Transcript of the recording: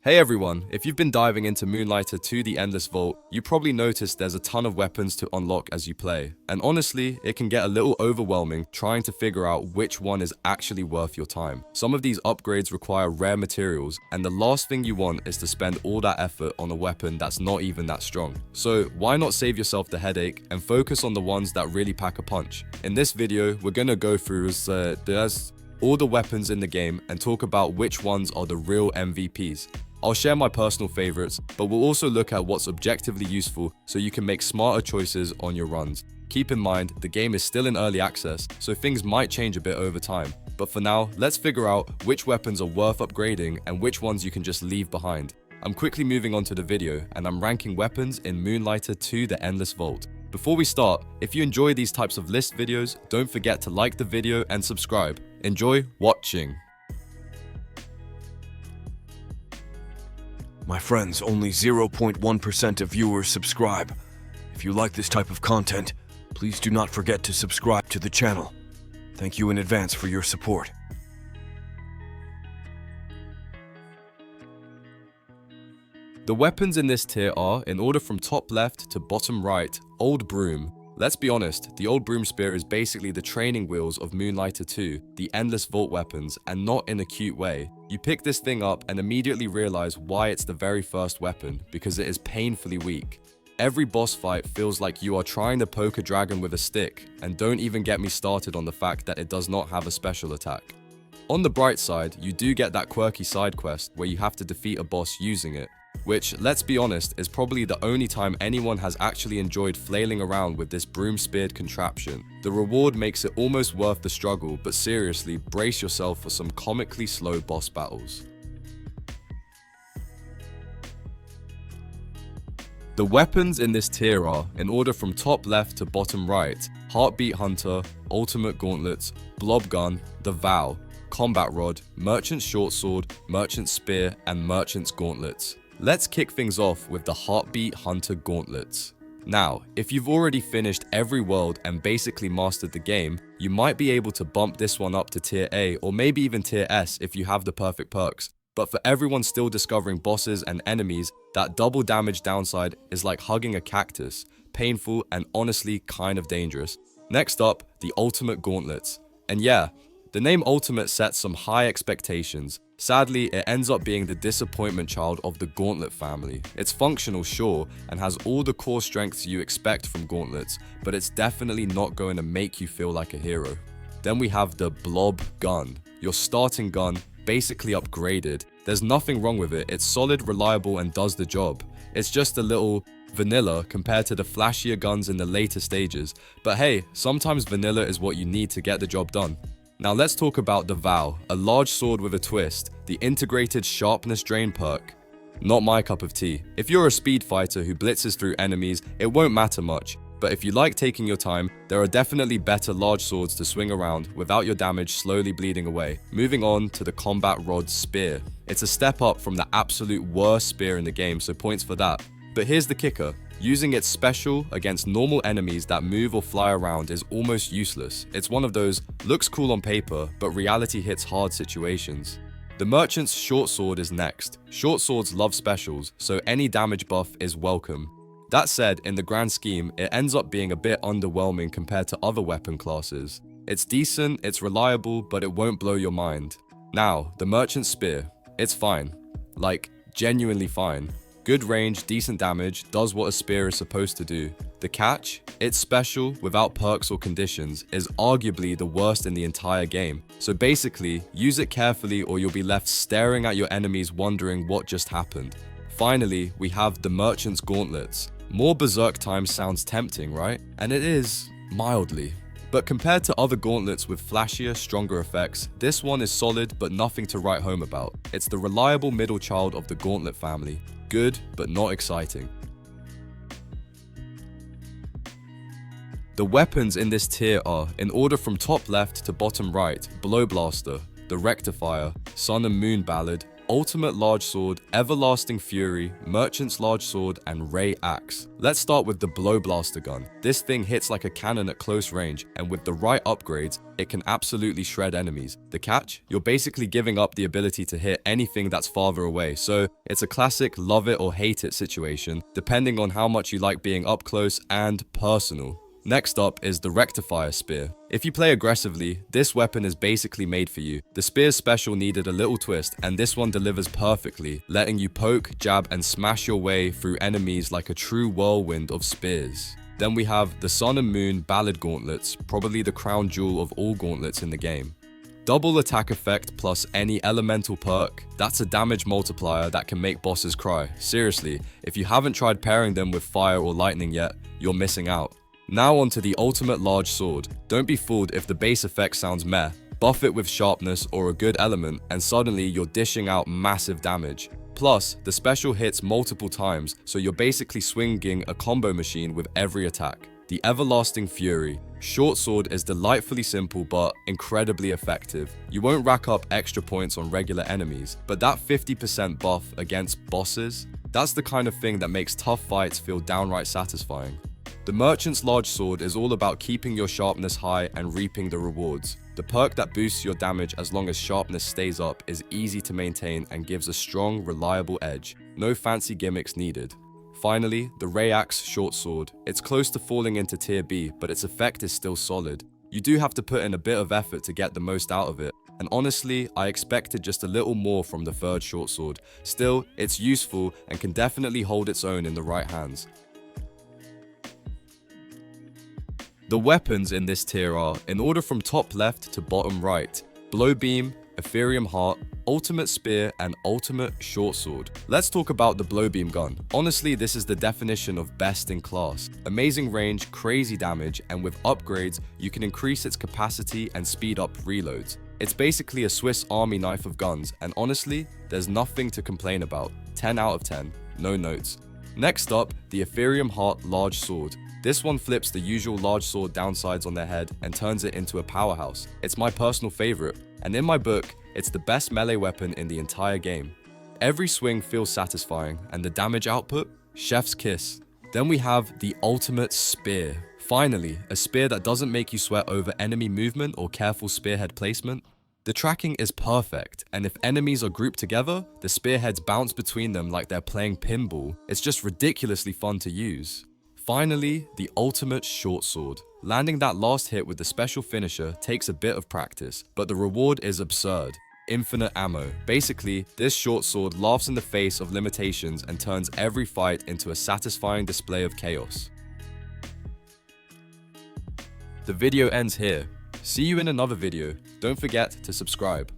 Hey everyone, if you've been diving into Moonlighter 2 The Endless Vault, you probably noticed there's a ton of weapons to unlock as you play. And honestly, it can get a little overwhelming trying to figure out which one is actually worth your time. Some of these upgrades require rare materials, and the last thing you want is to spend all that effort on a weapon that's not even that strong. So why not save yourself the headache and focus on the ones that really pack a punch? In this video, we're gonna go through all the weapons in the game and talk about which ones are the real MVPs. I'll share my personal favorites, but we'll also look at what's objectively useful so you can make smarter choices on your runs. Keep in mind, the game is still in early access, so things might change a bit over time. But for now, let's figure out which weapons are worth upgrading and which ones you can just leave behind. I'm quickly moving on to the video, and I'm ranking weapons in Moonlighter 2 The Endless Vault. Before we start, if you enjoy these types of list videos, don't forget to like the video and subscribe. Enjoy watching. My friends, only 0.1% of viewers subscribe. If you like this type of content, please do not forget to subscribe to the channel. Thank you in advance for your support. The weapons in this tier are, in order from top left to bottom right, Old Broom. Let's be honest, the Old Broom Spear is basically the training wheels of Moonlighter 2, the Endless Vault weapons, and not in a cute way. You pick this thing up and immediately realize why it's the very first weapon, because it is painfully weak. Every boss fight feels like you are trying to poke a dragon with a stick, and don't even get me started on the fact that it does not have a special attack. On the bright side, you do get that quirky side quest where you have to defeat a boss using it, which, let's be honest, is probably the only time anyone has actually enjoyed flailing around with this broom-speared contraption. The reward makes it almost worth the struggle, but seriously, brace yourself for some comically slow boss battles. The weapons in this tier are, in order from top left to bottom right, Heartbeat Hunter, Ultimate Gauntlets, Blob Gun, The Vow, Combat Rod, Merchant's Short Sword, Merchant's Spear, and Merchant's Gauntlets. Let's kick things off with the Heartbeat Hunter Gauntlets. Now, if you've already finished every world and basically mastered the game, you might be able to bump this one up to tier A or maybe even tier S if you have the perfect perks. But for everyone still discovering bosses and enemies, that double damage downside is like hugging a cactus, painful and honestly kind of dangerous. Next up, the Ultimate Gauntlets. And yeah, the name Ultimate sets some high expectations. Sadly, it ends up being the disappointment child of the Gauntlet family. It's functional, sure, and has all the core strengths you expect from Gauntlets, but it's definitely not going to make you feel like a hero. Then we have the Blob Gun, your starting gun, basically upgraded. There's nothing wrong with it, it's solid, reliable, and does the job. It's just a little vanilla compared to the flashier guns in the later stages, but hey, sometimes vanilla is what you need to get the job done. Now let's talk about the Vow, a large sword with a twist, the integrated sharpness drain perk. Not my cup of tea. If you're a speed fighter who blitzes through enemies, it won't matter much. But if you like taking your time, there are definitely better large swords to swing around without your damage slowly bleeding away. Moving on to the Combat Rod Spear. It's a step up from the absolute worst spear in the game, so points for that. But here's the kicker. Using its special against normal enemies that move or fly around is almost useless. It's one of those, looks cool on paper, but reality hits hard situations. The Merchant's Short Sword is next. Short swords love specials, so any damage buff is welcome. That said, in the grand scheme, it ends up being a bit underwhelming compared to other weapon classes. It's decent, it's reliable, but it won't blow your mind. Now, the Merchant's Spear. It's fine. Like, genuinely fine. Good range, decent damage, does what a spear is supposed to do. The catch? It's special, without perks or conditions, is arguably the worst in the entire game. So basically, use it carefully or you'll be left staring at your enemies wondering what just happened. Finally, we have the Merchant's Gauntlets. More berserk time sounds tempting, right? And it is, mildly. But compared to other gauntlets with flashier, stronger effects, this one is solid but nothing to write home about. It's the reliable middle child of the Gauntlet family. Good, but not exciting. The weapons in this tier are, in order from top left to bottom right, Blow Blaster, the Rectifier, Sun and Moon Ballad, Ultimate Large Sword, Everlasting Fury, Merchant's Large Sword, and Ray Axe. Let's start with the Blow Blaster gun. This thing hits like a cannon at close range, and with the right upgrades, it can absolutely shred enemies. The catch? You're basically giving up the ability to hit anything that's farther away, so it's a classic love it or hate it situation, depending on how much you like being up close and personal. Next up is the Rectifier Spear. If you play aggressively, this weapon is basically made for you. The spear's special needed a little twist, and this one delivers perfectly, letting you poke, jab, and smash your way through enemies like a true whirlwind of spears. Then we have the Sun and Moon Ballad Gauntlets, probably the crown jewel of all gauntlets in the game. Double attack effect plus any elemental perk, that's a damage multiplier that can make bosses cry. Seriously, if you haven't tried pairing them with fire or lightning yet, you're missing out. Now onto the Ultimate Large Sword. Don't be fooled if the base effect sounds meh. Buff it with sharpness or a good element and suddenly you're dishing out massive damage. Plus, the special hits multiple times, so you're basically swinging a combo machine with every attack. The Everlasting Fury. Short sword is delightfully simple but incredibly effective. You won't rack up extra points on regular enemies, but that 50% buff against bosses, that's the kind of thing that makes tough fights feel downright satisfying. The Merchant's Large Sword is all about keeping your sharpness high and reaping the rewards. The perk that boosts your damage as long as sharpness stays up is easy to maintain and gives a strong, reliable edge. No fancy gimmicks needed. Finally, the Ray Axe Short Sword. It's close to falling into tier B, but its effect is still solid. You do have to put in a bit of effort to get the most out of it, and honestly, I expected just a little more from the third short sword. Still, it's useful and can definitely hold its own in the right hands. The weapons in this tier are, in order from top left to bottom right, Blow Beam, Ethereum Heart, Ultimate Spear, and Ultimate Short Sword. Let's talk about the Blow Beam gun. Honestly, this is the definition of best in class. Amazing range, crazy damage, and with upgrades, you can increase its capacity and speed up reloads. It's basically a Swiss Army knife of guns, and honestly, there's nothing to complain about. 10 out of 10, no notes. Next up, the Ethereum Heart Large Sword. This one flips the usual large sword downsides on their head and turns it into a powerhouse. It's my personal favorite, and in my book, it's the best melee weapon in the entire game. Every swing feels satisfying, and the damage output? Chef's kiss. Then we have the Ultimate Spear. Finally, a spear that doesn't make you sweat over enemy movement or careful spearhead placement. The tracking is perfect, and if enemies are grouped together, the spearheads bounce between them like they're playing pinball. It's just ridiculously fun to use. Finally, the Ultimate Short Sword. Landing that last hit with the special finisher takes a bit of practice, but the reward is absurd. Infinite ammo. Basically, this short sword laughs in the face of limitations and turns every fight into a satisfying display of chaos. The video ends here. See you in another video. Don't forget to subscribe.